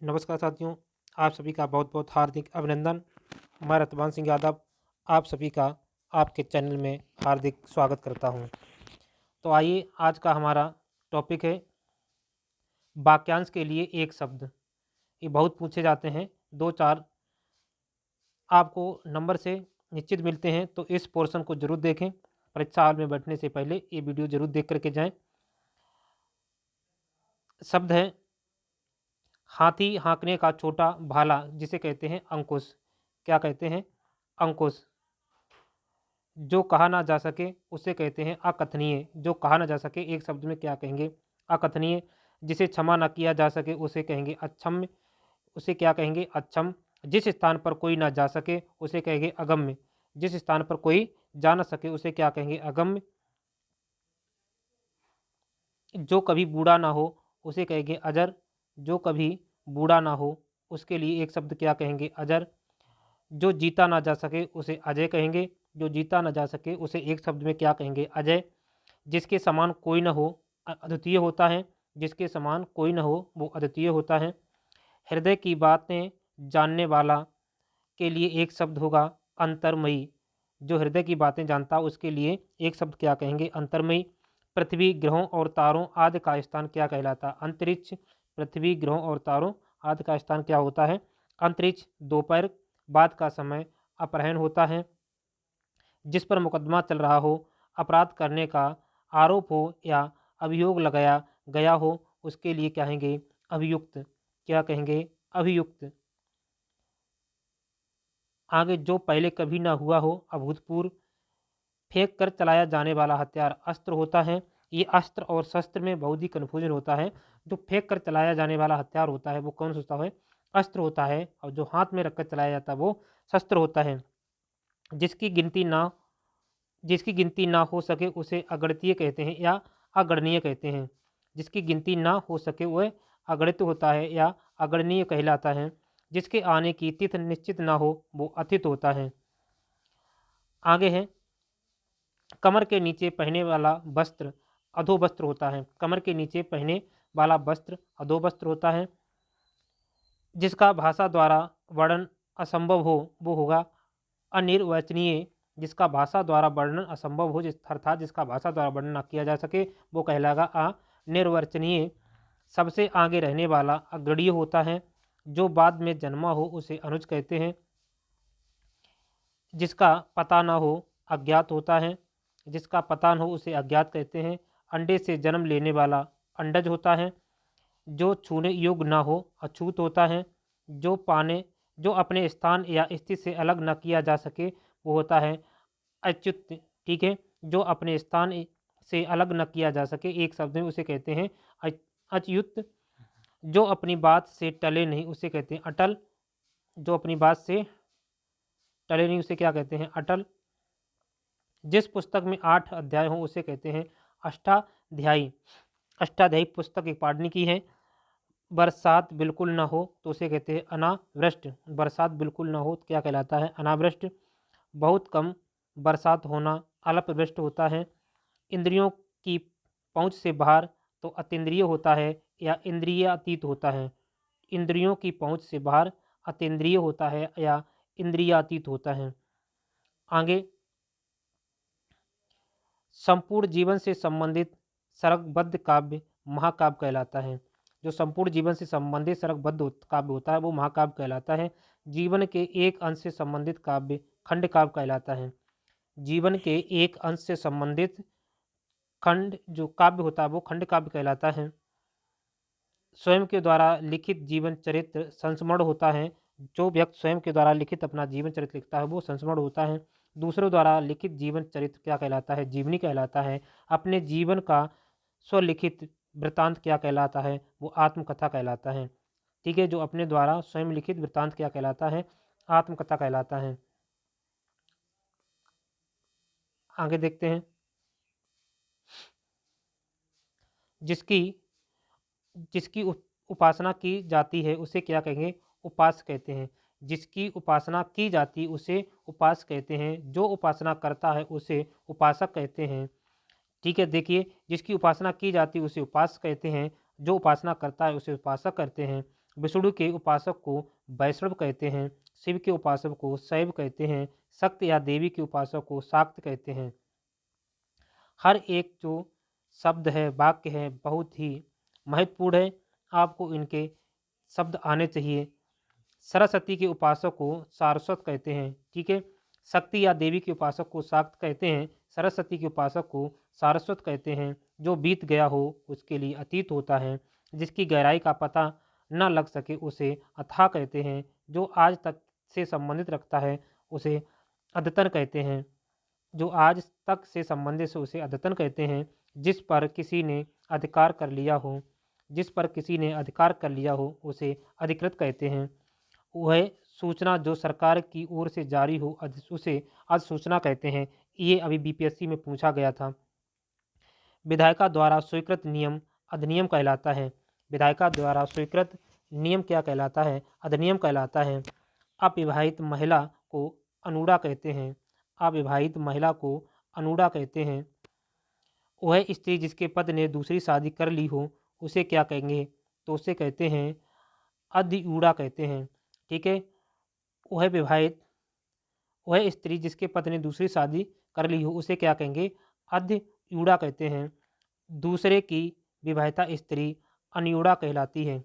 नमस्कार साथियों, आप सभी का बहुत-बहुत हार्दिक अभिनंदन। मैं रतवान सिंह यादव आप सभी का आपके चैनल में हार्दिक स्वागत करता हूं। तो आइए आज का हमारा टॉपिक है वाक्यांश के लिए एक शब्द। ये बहुत पूछे जाते हैं, 2-4 आपको नंबर से निश्चित मिलते हैं, तो इस पोर्शन को ज़रूर देखें। परीक्षा हॉल में बैठने से पहले ये वीडियो ज़रूर देख कर के जाएँ। शब्द है हाथी हाँकने का छोटा भाला जिसे कहते हैं अंकुश। क्या कहते हैं? अंकुश। जो कहा ना जा सके उसे कहते हैं अकथनीय। जो कहा ना जा सके एक शब्द में क्या कहेंगे? अकथनीय। जिसे क्षमा ना किया जा सके उसे कहेंगे अक्षम्य। उसे क्या कहेंगे? अक्षम। जिस स्थान पर कोई ना जा सके उसे कहेंगे अगम्य। जिस स्थान पर कोई जा ना सके उसे क्या कहेंगे? अगम्य। जो कभी बूढ़ा ना हो उसे कहेंगे अजर। जो कभी बूढ़ा ना हो उसके लिए एक शब्द क्या कहेंगे? अजर। जो जीता ना जा सके उसे अजय कहेंगे। जो जीता ना जा सके उसे एक शब्द में क्या कहेंगे? अजय। जिसके समान कोई न हो अद्वितीय होता है। जिसके समान कोई न हो वो अद्वितीय होता है। हृदय की बातें जानने वाला के लिए एक शब्द होगा अंतर्मयी। जो हृदय की बातें जानता उसके लिए एक शब्द क्या कहेंगे? अंतर्मयी। पृथ्वी ग्रहों और तारों आदि का स्थान क्या कहलाता? अंतरिक्ष। पृथ्वी ग्रहों और तारों आदि का स्थान क्या होता है? अंतरिक्ष। दोपहर बाद का समय अपराह्न होता है। जिस पर मुकदमा चल रहा हो, अपराध करने का आरोप हो या अभियोग लगाया गया हो उसके लिए कहेंगे अभियुक्त। क्या कहेंगे? अभियुक्त। आगे जो पहले कभी ना हुआ हो अभूतपूर्व। फेंक कर चलाया जाने वाला हथियार अस्त्र होता है। ये अस्त्र और शस्त्र में बहुत ही कन्फ्यूजन होता है। जो फेंक कर चलाया जाने वाला हथियार होता है वो कौन सा होता है? अस्त्र होता है। और जो हाथ में रखकर चलाया जाता है वो शस्त्र होता है। जिसकी गिनती ना जिसकी गिनती ना हो सके उसे अगणितीय कहते हैं या अगणनीय कहते हैं। जिसकी गिनती ना हो सके वह अगणित होता है या अगणनीय कहलाता है। जिसके आने की तिथि निश्चित ना हो वो अतिथ होता है। आगे है कमर के नीचे पहने वाला वस्त्र अधोवस्त्र होता है। कमर के नीचे पहने वाला वस्त्र अधोवस्त्र होता है। जिसका भाषा द्वारा वर्णन असंभव हो वो होगा अनिर्वचनीय। जिसका भाषा द्वारा वर्णन असंभव हो अर्थात जिसका भाषा द्वारा वर्णन ना किया जा सके वो कहलाएगा अनिर्वचनीय। सबसे आगे रहने वाला अग्रणीय होता है। जो बाद में जन्मा हो उसे अनुज कहते हैं। जिसका पता ना हो अज्ञात होता है। जिसका पता न हो उसे अज्ञात कहते हैं। अंडे से जन्म लेने वाला अंडज होता है। जो छूने योग्य ना हो अछूत होता है। जो पाने जो अपने स्थान या स्थिति से अलग न किया जा सके वो होता है अच्युत। ठीक है, जो अपने स्थान से अलग न किया जा सके एक शब्द में उसे कहते हैं अच्युत। जो अपनी बात से टले नहीं उसे कहते हैं अटल। जो अपनी बात से टले नहीं उसे क्या कहते हैं? अटल। जिस पुस्तक में 8 अध्याय हों उसे कहते हैं अष्टाध्यायी। अष्टाध्यायी पुस्तक एक पढ़ने की है। बरसात बिल्कुल ना हो तो उसे कहते हैं अनावृष्ट। बरसात बिल्कुल ना हो तो क्या कहलाता है? अनावृष्ट। बहुत कम बरसात होना अल्पवृष्ट होता है। इंद्रियों की पहुँच से बाहर तो अतीन्द्रिय होता है या इंद्रियातीत होता है। इंद्रियों की पहुँच से बाहर अतीन्द्रिय होता है या इंद्रियातीत होता है। आगे संपूर्ण जीवन से संबंधित सरगबद्ध काव्य महाकाव्य कहलाता है। जो संपूर्ण जीवन से संबंधित सरगबद्ध काव्य होता है वो महाकाव्य कहलाता है। जीवन के एक अंश से संबंधित काव्य खंड काव्य कहलाता है। जीवन के एक अंश से संबंधित खंड जो काव्य होता है वो खंड काव्य कहलाता है। स्वयं के द्वारा लिखित जीवन चरित्र संस्मरण होता है। जो व्यक्ति स्वयं के द्वारा लिखित अपना जीवन चरित्र लिखता है वो संस्मरण होता है। दूसरों द्वारा लिखित जीवन चरित्र क्या कहलाता है? जीवनी कहलाता है। अपने जीवन का स्वलिखित वृत्तांत क्या कहलाता है? वो आत्मकथा कहलाता है। ठीक है, जो अपने द्वारा स्वयं लिखित वृत्तांत क्या कहलाता है? आत्मकथा कहलाता है। आगे देखते हैं जिसकी जिसकी उपासना की जाती है उसे क्या कहेंगे? उपास कहते हैं। जिसकी उपासना की जाती उसे उपास कहते हैं। जो उपासना करता है उसे उपासक कहते हैं। ठीक है, देखिए जिसकी उपासना की जाती उसे उपास कहते हैं। जो उपासना करता है उसे उपासक कहते हैं। विष्णु के उपासक को वैष्णव कहते हैं, शिव के उपासक को शैव कहते हैं, शक्ति या देवी के उपासक को शाक्त कहते हैं। हर एक जो शब्द है, वाक्य है, बहुत ही महत्वपूर्ण है। आपको इनके शब्द आने चाहिए। सरस्वती के उपासक को सारस्वत कहते हैं, ठीक है। शक्ति या देवी के उपासक को शाक्त कहते हैं, सरस्वती के उपासक को सारस्वत कहते हैं। जो बीत गया हो उसके लिए अतीत होता है, जिसकी गहराई का पता न लग सके उसे अथाह कहते हैं, जो आज तक से संबंधित रखता है उसे अद्यतन कहते हैं, जो आज तक से संबंधित से उसे अद्यतन कहते हैं। जिस पर किसी ने अधिकार कर लिया हो, जिस पर किसी ने अधिकार कर लिया हो उसे अधिकृत कहते हैं। वह सूचना जो सरकार की ओर से जारी हो उसे अधिसूचना कहते हैं। ये अभी बीपीएससी में पूछा गया था। विधायिका द्वारा स्वीकृत नियम अधिनियम कहलाता है। विधायिका द्वारा स्वीकृत नियम क्या कहलाता है? अधिनियम कहलाता है। अविवाहित महिला को अनुड़ा कहते हैं। अविवाहित महिला को अनुड़ा कहते हैं। वह स्त्री जिसके पति ने दूसरी शादी कर ली हो उसे क्या कहेंगे? तो उसे कहते हैं अधिऊड़ा कहते हैं, ठीक है। वह विवाहित वह स्त्री जिसके पति ने दूसरी शादी कर ली हो उसे क्या कहेंगे? अधिऊड़ा कहते हैं। दूसरे की विवाहिता स्त्री अनियूड़ा कहलाती है।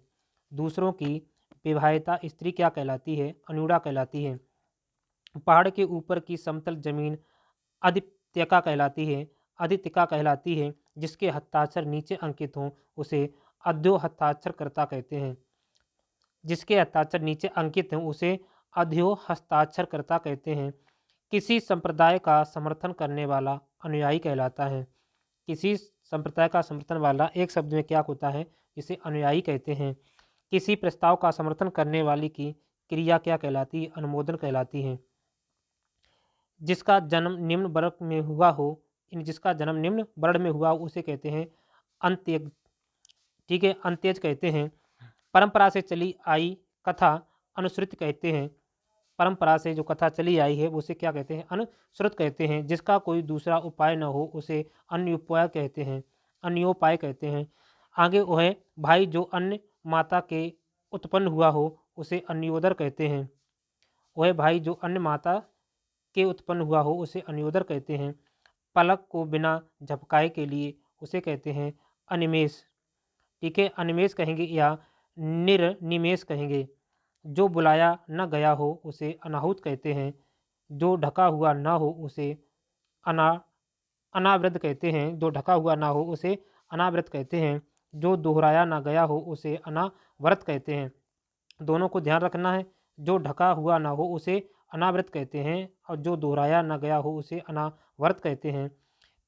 दूसरों की विवाहिता स्त्री क्या कहलाती है? अनियूड़ा कहलाती है। पहाड़ के ऊपर की समतल जमीन अधित्यका कहलाती है। अधित्यका कहलाती है। जिसके हस्ताक्षर नीचे अंकित हों उसे अध्यो हस्ताक्षरकर्ता कहते हैं। जिसके हस्ताक्षर नीचे अंकित हैं उसे अध्यो हस्ताक्षरकर्ता कहते हैं। किसी संप्रदाय का समर्थन करने वाला अनुयायी कहलाता है। किसी संप्रदाय का समर्थन वाला एक शब्द में क्या होता है? इसे अनुयायी कहते हैं। किसी प्रस्ताव का समर्थन करने वाली की क्रिया क्या कहलाती है? अनुमोदन कहलाती है। जिसका जन्म निम्न वर्ग में हुआ हो जिसका जन्म निम्न वर्ण में हुआ हो उसे कहते हैं अंत्यज, ठीक है, अंत्यज कहते हैं। परंपरा से चली आई कथा अनुश्रुत कहते हैं। परंपरा से जो कथा चली आई है उसे क्या कहते हैं? अनुश्रुत कहते हैं। जिसका कोई दूसरा उपाय न हो उसे अन्योपाय कहते हैं। अन्योपाय कहते हैं। आगे वह भाई जो अन्य माता के उत्पन्न हुआ हो उसे अन्योदर कहते हैं। वह भाई जो अन्य माता के उत्पन्न हुआ हो उसे अन्योदर कहते हैं। पलक को बिना झपकाए के लिए उसे कहते हैं अनिमेष, ठीक है। अनिमेष कहेंगे या निर्निमेष कहेंगे। जो बुलाया न गया हो उसे अनाहुत कहते हैं। जो ढका हुआ ना हो उसे अना अनावृत कहते हैं। जो ढका हुआ ना हो उसे अनावृत कहते हैं। जो दोहराया ना गया हो उसे अनावृत कहते हैं। दोनों को ध्यान रखना है। जो ढका हुआ ना हो उसे अनावृत कहते हैं और जो दोहराया ना गया हो उसे अनावृत कहते हैं।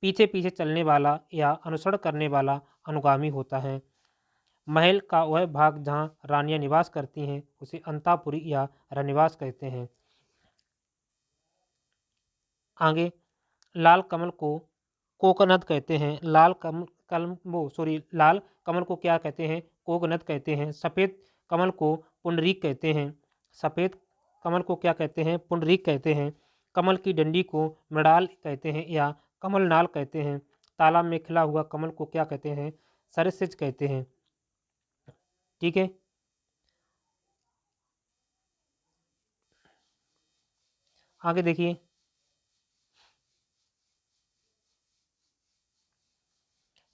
पीछे पीछे चलने वाला या अनुसरण करने वाला अनुगामी होता है। महल का वह भाग जहाँ रानियां निवास करती हैं उसे अंतापुरी या रनिवास कहते हैं। आगे लाल कमल को कोकोनट कहते हैं। लाल कमल को क्या कहते हैं? कोकोनट कहते हैं। सफ़ेद कमल को पुंडरीक कहते हैं। सफ़ेद कमल को क्या कहते हैं? पुंडरीक कहते हैं। कमल की डंडी को मृणाल कहते हैं या कमलनाल कहते हैं। तालाब में खिला हुआ कमल को क्या कहते हैं? सरसिज कहते हैं, ठीक है। आगे देखिए,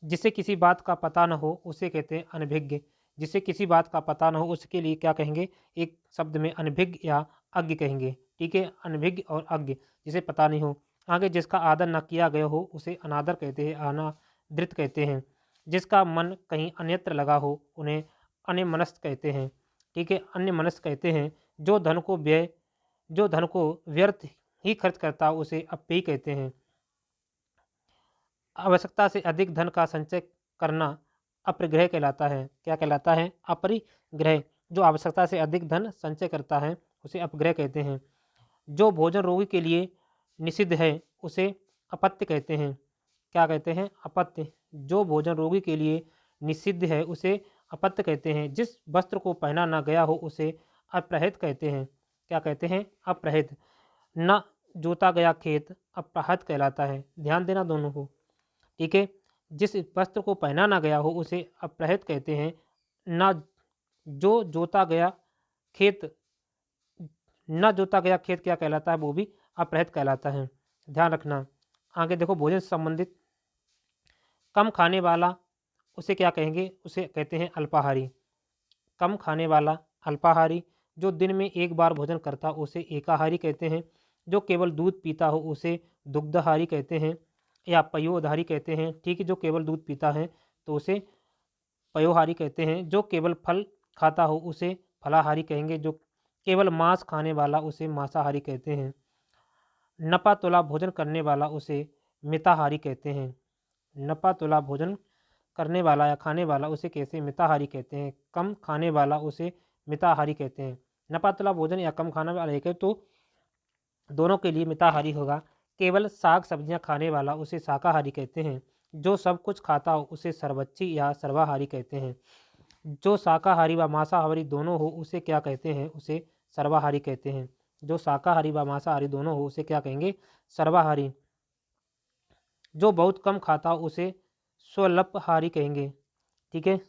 जिसे किसी बात का पता न हो उसे कहते हैं अनभिज्ञ। जिसे किसी बात का पता न हो उसके लिए क्या कहेंगे? एक शब्द में अनभिज्ञ या अज्ञ कहेंगे, ठीक है। अनभिज्ञ और अज्ञ, जिसे पता नहीं हो। आगे जिसका आदर न किया गया हो उसे अनादर कहते हैं, अनादृत कहते हैं। जिसका मन कहीं अन्यत्र लगा हो उन्हें अन्यमनस्क कहते हैं, ठीक है। अन्यमनस्क कहते हैं। जो धन को व्यर्थ ही खर्च करता उसे अप्ययी कहते हैं। आवश्यकता से अधिक धन का संचय करना अपरिग्रह कहलाता है। क्या कहलाता है? अपरिग्रह। जो आवश्यकता से अधिक धन संचय करता है उसे अपग्रह कहते हैं। जो भोजन रोगी के लिए निषिद्ध है उसे अपत्य कहते हैं। क्या कहते हैं? अपत्य। जो भोजन रोगी के लिए निषिद्ध है उसे अपत्य कहते हैं। जिस वस्त्र को पहना ना गया हो उसे अप्रहित कहते हैं। क्या कहते हैं? अप्रहित। न जोता गया खेत अप्रहत कहलाता है। ध्यान देना दोनों को, ठीक है। जिस वस्त्र को पहना ना गया हो उसे अप्रहित कहते हैं। ना जो जोता गया खेत न जोता गया खेत क्या कहलाता है, वो भी अपहृत कहलाता है। ध्यान रखना। आगे देखो भोजन से संबंधित, कम खाने वाला उसे क्या कहेंगे, उसे कहते हैं अल्पाहारी। कम खाने वाला अल्पाहारी, जो दिन में एक बार भोजन करता उसे एकाहारी कहते हैं। जो केवल दूध पीता हो उसे दुग्धाहारी कहते हैं या पयोधारी कहते हैं। ठीक है, जो केवल दूध पीता है तो उसे पयोहारी कहते हैं। जो केवल फल खाता हो उसे फलाहारी कहेंगे। जो केवल मांस खाने वाला उसे मांसाहारी कहते हैं। नपा तुला भोजन करने वाला उसे मिताहारी कहते हैं। नपा तुला भोजन करने वाला या खाने वाला उसे कैसे मिताहारी कहते हैं। कम खाने वाला उसे मिताहारी कहते हैं। नपा तुला भोजन या कम खाने वाला एक है तो दोनों के लिए मिताहारी होगा। केवल साग सब्जियां खाने वाला उसे शाकाहारी कहते हैं। जो सब कुछ खाता हो उसे सर्वच्छी या सर्वाहारी कहते हैं। जो शाकाहारी व मांसाहारी दोनों हो उसे क्या कहते हैं, उसे सर्वाहारी कहते हैं। जो शाकाहारी व मांसाहारी दोनों हो उसे क्या कहेंगे, सर्वाहारी। जो बहुत कम खाता हो उसे स्वल्पहारी कहेंगे। ठीक है,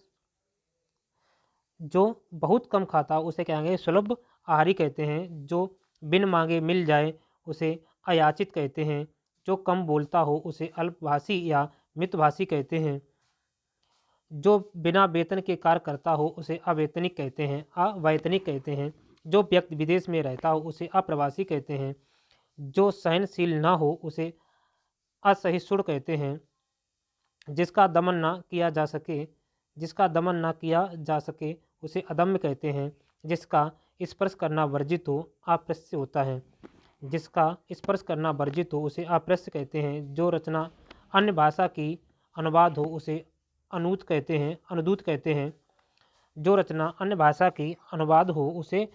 जो बहुत कम खाता हो उसे क्या कहेंगे, सुलभ आहारी कहते हैं। जो बिन मांगे मिल जाए उसे अयाचित कहते हैं। जो कम बोलता हो उसे अल्पभाषी या मितभाषी कहते हैं। जो बिना वेतन के कार्य करता हो उसे अवेतनिक कहते हैं, अवैतनिक कहते हैं। जो व्यक्ति विदेश में रहता हो उसे अप्रवासी कहते हैं। जो सहनशील न हो उसे असहिष्णु कहते हैं। जिसका दमन ना किया जा सके जिसका दमन ना किया जा सके उसे अदम्य कहते हैं। जिसका स्पर्श करना वर्जित हो अप्रस्य होता है। जिसका स्पर्श करना वर्जित हो उसे अप्रस्य कहते हैं। जो रचना अन्य भाषा की अनुवाद हो उसे अनुदूत कहते हैं। जो रचना अन्य भाषा की अनुवाद हो उसे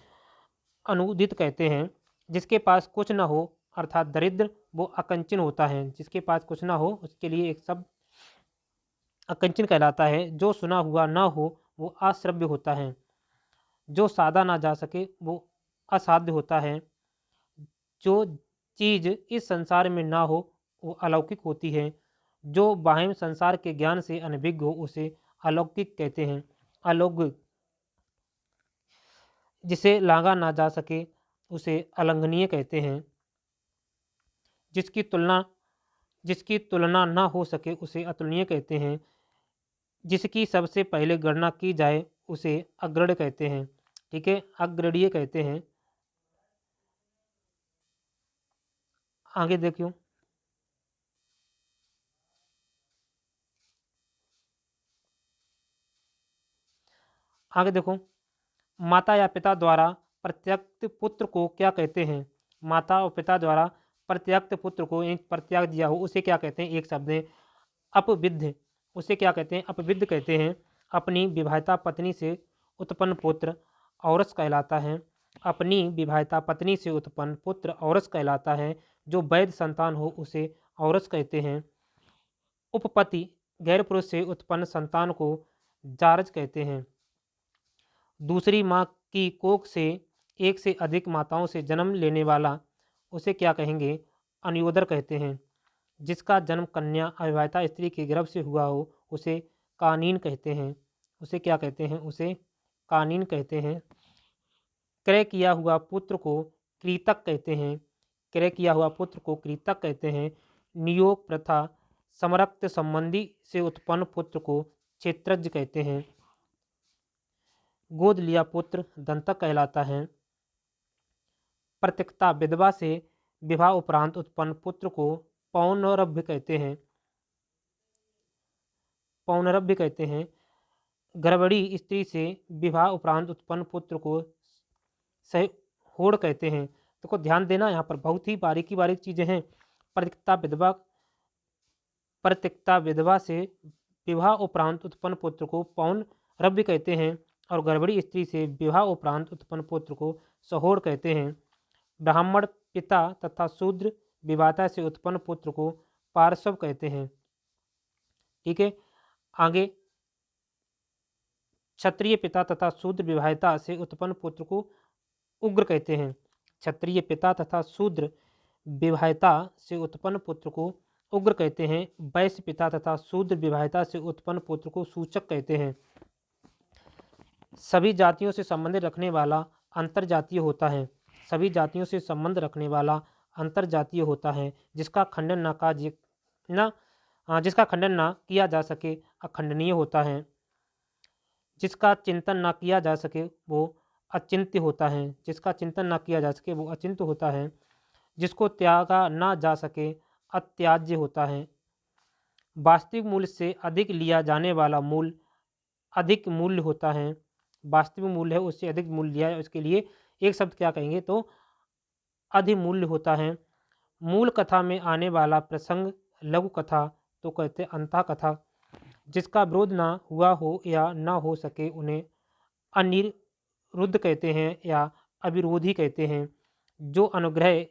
अनुदित कहते हैं। जिसके पास कुछ न हो अर्थात दरिद्र, वो अकंचन होता है। जिसके पास कुछ ना हो उसके लिए एक शब्द अकंचन कहलाता है। जो सुना हुआ न हो वो अश्रव्य होता है। जो साधा ना जा सके वो असाध्य होता है। जो चीज इस संसार में ना हो वो अलौकिक होती है। जो बाह्य संसार के ज्ञान से अनभिज्ञ हो उसे अलौकिक कहते हैं, अलौकिक। जिसे लांगा ना जा सके उसे अलंघनीय कहते हैं। जिसकी तुलना ना हो सके उसे अतुलनीय कहते हैं। जिसकी सबसे पहले गणना की जाए उसे अग्रण्य कहते हैं। ठीक है, अग्रणीय कहते हैं। आगे देखियो, आगे देखो, माता या पिता द्वारा प्रत्यक्त पुत्र को क्या कहते हैं। माता और पिता द्वारा प्रत्यक्त पुत्र को एक प्रत्याग दिया हो उसे क्या कहते हैं, एक शब्द है अपविद्ध। उसे क्या कहते हैं, अपविद्ध कहते हैं। अपनी विवाहिता पत्नी से उत्पन्न पुत्र औरस कहलाता है। अपनी विवाहिता पत्नी से उत्पन्न पुत्र औरस कहलाता है। जो वैध संतान हो उसे औरस कहते हैं। उपपति गैर पुरुष से उत्पन्न संतान को जारज कहते हैं। दूसरी माँ की कोख से एक से अधिक माताओं से जन्म लेने वाला उसे क्या कहेंगे, अनयोदर कहते हैं। जिसका जन्म कन्या अविवाहिता स्त्री के गर्भ से हुआ हो उसे कानीन कहते हैं। उसे क्या कहते हैं, उसे कानीन कहते हैं। क्रय किया हुआ पुत्र को कृतक कहते हैं। क्रय किया हुआ पुत्र को कृतक कहते हैं। नियोग प्रथा समरक्त संबंधी से उत्पन्न पुत्र को क्षेत्रज्ञ कहते हैं। गोद लिया पुत्र दंतक कहलाता है। प्रत्यक्ता विधवा से विवाह उपरांत उत्पन्न पुत्र को पौनरभ्य कहते हैं। पौनरभ्य कहते हैं। गर्भवती स्त्री से विवाह उपरांत उत्पन्न पुत्र को सहोड़ कहते हैं। देखो ध्यान देना, यहाँ पर बहुत ही बारीकी बारीक चीजें हैं। प्रत्यक्ता विधवा से विवाह उपरांत उत्पन्न पुत्र को पौनरभ्य कहते हैं और गर्भवती स्त्री से विवाह उपरांत उत्पन्न पुत्र को सहोड़ कहते हैं। ब्राह्मण पिता तथा शूद्र विवाहिता से उत्पन्न पुत्र को पार्श्व कहते हैं। ठीक है, आगे क्षत्रिय पिता तथा शूद्र विवाहिता से उत्पन्न पुत्र को उग्र कहते हैं। क्षत्रिय पिता तथा शूद्र विवाहिता से उत्पन्न पुत्र को उग्र कहते हैं। वैश्य पिता तथा शूद्र विवाहिता से उत्पन्न पुत्र को सूचक कहते हैं। सभी जातियों से संबंध रखने वाला अंतर्जातीय होता है। सभी जातियों से संबंध रखने वाला अंतर्जातीय होता है, जिसका खंडन ना का न जिसका खंडन ना किया जा सके अखंडनीय होता है। जिसका चिंतन ना किया जा सके वो अचिंत्य होता है। जिसका चिंतन ना किया जा सके वो अचिंत्य होता है। जिसको त्यागा ना जा सके अत्याज्य होता है। वास्तविक मूल्य से अधिक लिया जाने वाला मूल्य अधिक मूल्य होता है। वास्तविक मूल्य है उससे अधिक मूल्य लिया है, उसके लिए एक शब्द क्या कहेंगे तो अधिमूल्य होता है। मूल कथा में आने वाला प्रसंग लघु कथा तो कहते अंतः कथा। जिसका विरोध ना हुआ हो या ना हो सके उन्हें अनिरुद्ध कहते हैं या अविरोधी कहते हैं। जो अनुग्रह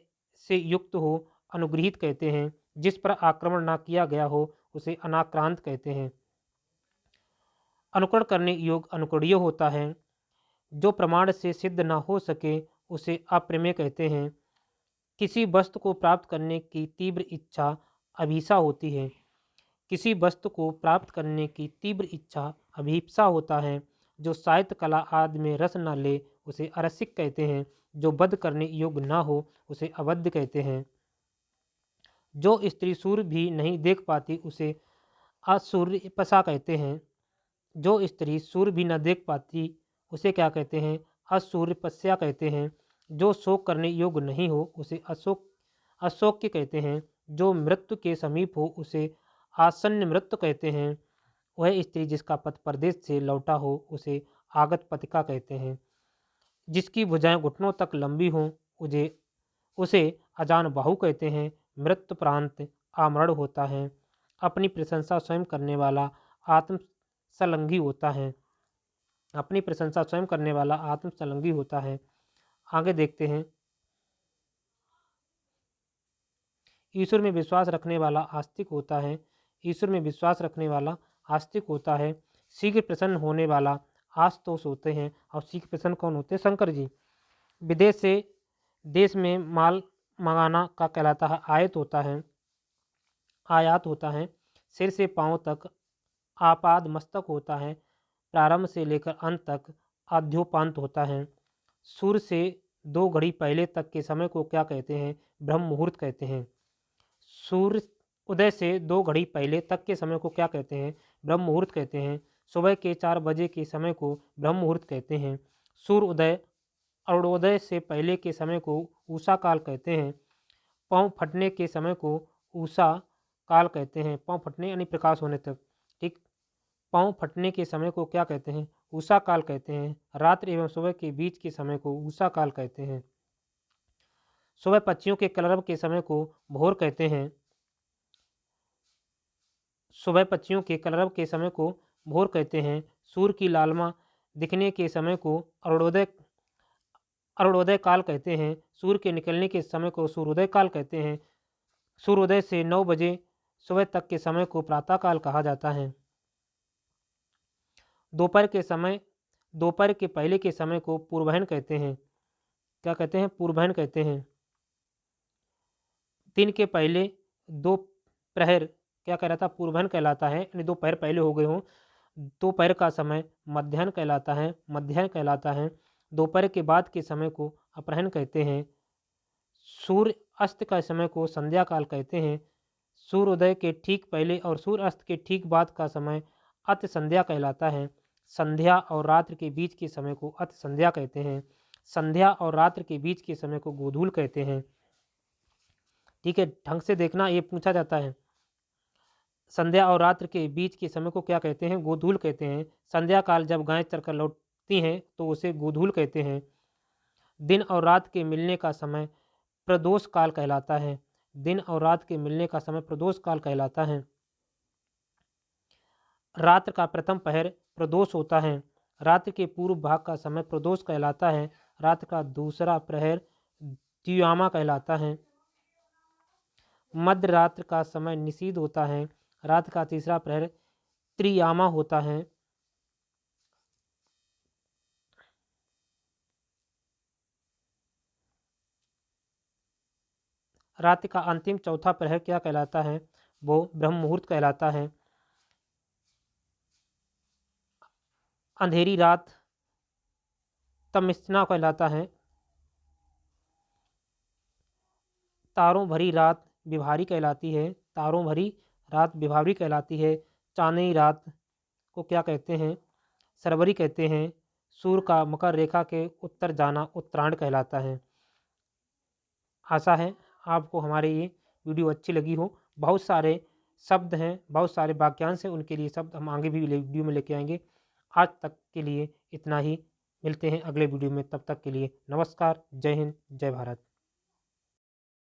से युक्त हो अनुग्रहित कहते हैं। जिस पर आक्रमण ना किया गया हो उसे अनाक्रांत कहते हैं। अनुकरण करने योग्य अनुकरणीय होता है। जो प्रमाण से सिद्ध ना हो सके उसे अप्रमेय कहते हैं। किसी वस्तु को प्राप्त करने की तीव्र इच्छा अभिसा होती है। किसी वस्तु को प्राप्त करने की तीव्र इच्छा अभीप्सा होता है। जो साहित्य कला आदि में रस न ले उसे अरसिक कहते हैं। जो वध करने योग्य न हो उसे अवध्य कहते हैं। जो स्त्री सूर्य भी नहीं देख पाती उसे असूर्यपसा कहते हैं। जो स्त्री सूर्य भी न देख पाती उसे क्या कहते हैं असूर्यपस्या कहते हैं। जो शोक करने योग्य नहीं हो उसे अशोक्य कहते हैं। जो मृत्यु के समीप हो उसे आसन्न मृत्यु कहते हैं। वह स्त्री जिसका पति परदेश से लौटा हो उसे आगत पतिका कहते हैं। जिसकी भुजाएं घुटनों तक लंबी हों उसे अजान बाहु कहते हैं। मृत्युपरांत आमरण होता है। अपनी प्रशंसा स्वयं करने वाला आत्म संलंघी होता है। अपनी प्रशंसा स्वयं करने वाला आत्म संलंघी होता है। आगे देखते हैं। ईश्वर में विश्वास रखने वाला आस्तिक होता है। ईश्वर में विश्वास रखने वाला आस्तिक होता है। शीघ्र प्रसन्न होने वाला आशुतोष होते हैं। और शीघ्र प्रसन्न कौन होते हैं शंकर जी। विदेश से देश में माल मंगाना का कहलाता है आयात होता है। सिर से पांव तक आपाद मस्तक होता है। प्रारंभ से लेकर अंत तक आद्योपांत होता है। सूर्य से 2 घड़ी पहले तक के समय को क्या कहते हैं ब्रह्म मुहूर्त कहते हैं। सूर्य उदय से 2 घड़ी पहले तक के समय को क्या कहते हैं ब्रह्म मुहूर्त कहते हैं। सुबह के 4 बजे के समय को ब्रह्म मुहूर्त कहते हैं। सूर्य उदय अरुणोदय से पहले के समय को उषा काल कहते हैं। पाँव फटने के समय को उषा काल कहते हैं। पाँव फटने यानी प्रकाश होने तक। ठीक। पाँव फटने के समय को क्या कहते हैं उषा काल कहते हैं। रात्रि एवं सुबह के बीच के समय को उषा काल कहते हैं। सुबह पक्षियों के कलरव के समय को भोर कहते हैं। सुबह पक्षियों के कलरव के समय को भोर कहते हैं। सूर्य की लालिमा दिखने के समय को अरुणोदय काल कहते हैं। सूर्य के निकलने के समय को सूर्योदय काल कहते हैं। सूर्योदय से 9 बजे सुबह तक के समय को प्रातः काल कहा जाता है। दोपहर के पहले के समय को पूर्वाह्न कहते हैं। क्या कहते हैं पूर्वाह्न कहते हैं। दिन के पहले 2 प्रहर क्या कहलाता पूर्वाह्न कहलाता है यानी दोपहर पहले हो गए हों। दोपहर का समय मध्याह्न कहलाता है। दोपहर के बाद के समय को अपराह्न कहते हैं। सूर्य अस्त का समय को संध्या काल कहते हैं। सूर्योदय के ठीक पहले और सूर्य अस्त के ठीक बाद का समय अति संध्या कहलाता है। संध्या और रात्रि के बीच के समय को अति संध्या कहते हैं। संध्या और रात्रि के बीच के समय को गोधूल कहते हैं। ठीक है, ढंग से देखना, ये पूछा जाता है। संध्या और रात्रि के बीच के समय को क्या कहते हैं गोधूल कहते हैं। संध्या काल जब गायें चरकर लौटती हैं तो उसे गोधूल कहते हैं। दिन और रात के मिलने का समय प्रदोष काल कहलाता है। दिन और रात के मिलने का समय प्रदोष काल कहलाता है। रात्र का प्रथम पहर प्रदोष होता है। रात्रि के पूर्व भाग का समय प्रदोष कहलाता है। रात्र का दूसरा प्रहर द्वियामा कहलाता है। मध्य रात्र का समय निषीध होता है। रात का तीसरा प्रहर त्रियामा होता है। रात का अंतिम चौथा प्रहर क्या कहलाता है वो ब्रह्म मुहूर्त कहलाता है। अंधेरी रात तमिस्ना कहलाता है। तारों भरी रात विभारी कहलाती है। तारों भरी रात विभावरी कहलाती है। चांदनी रात को क्या कहते हैं? सरवरी कहते हैं। सूर्य का मकर रेखा के उत्तर जाना उत्तरायण कहलाता है। आशा है आपको हमारी ये वीडियो अच्छी लगी हो। बहुत सारे शब्द हैं, बहुत सारे वाक्यांश हैं, उनके लिए शब्द हम आगे भी वीडियो में लेके आएंगे। आज तक के लिए इतना ही। मिलते हैं अगले वीडियो में, तब तक के लिए नमस्कार। जय हिंद, जय भारत।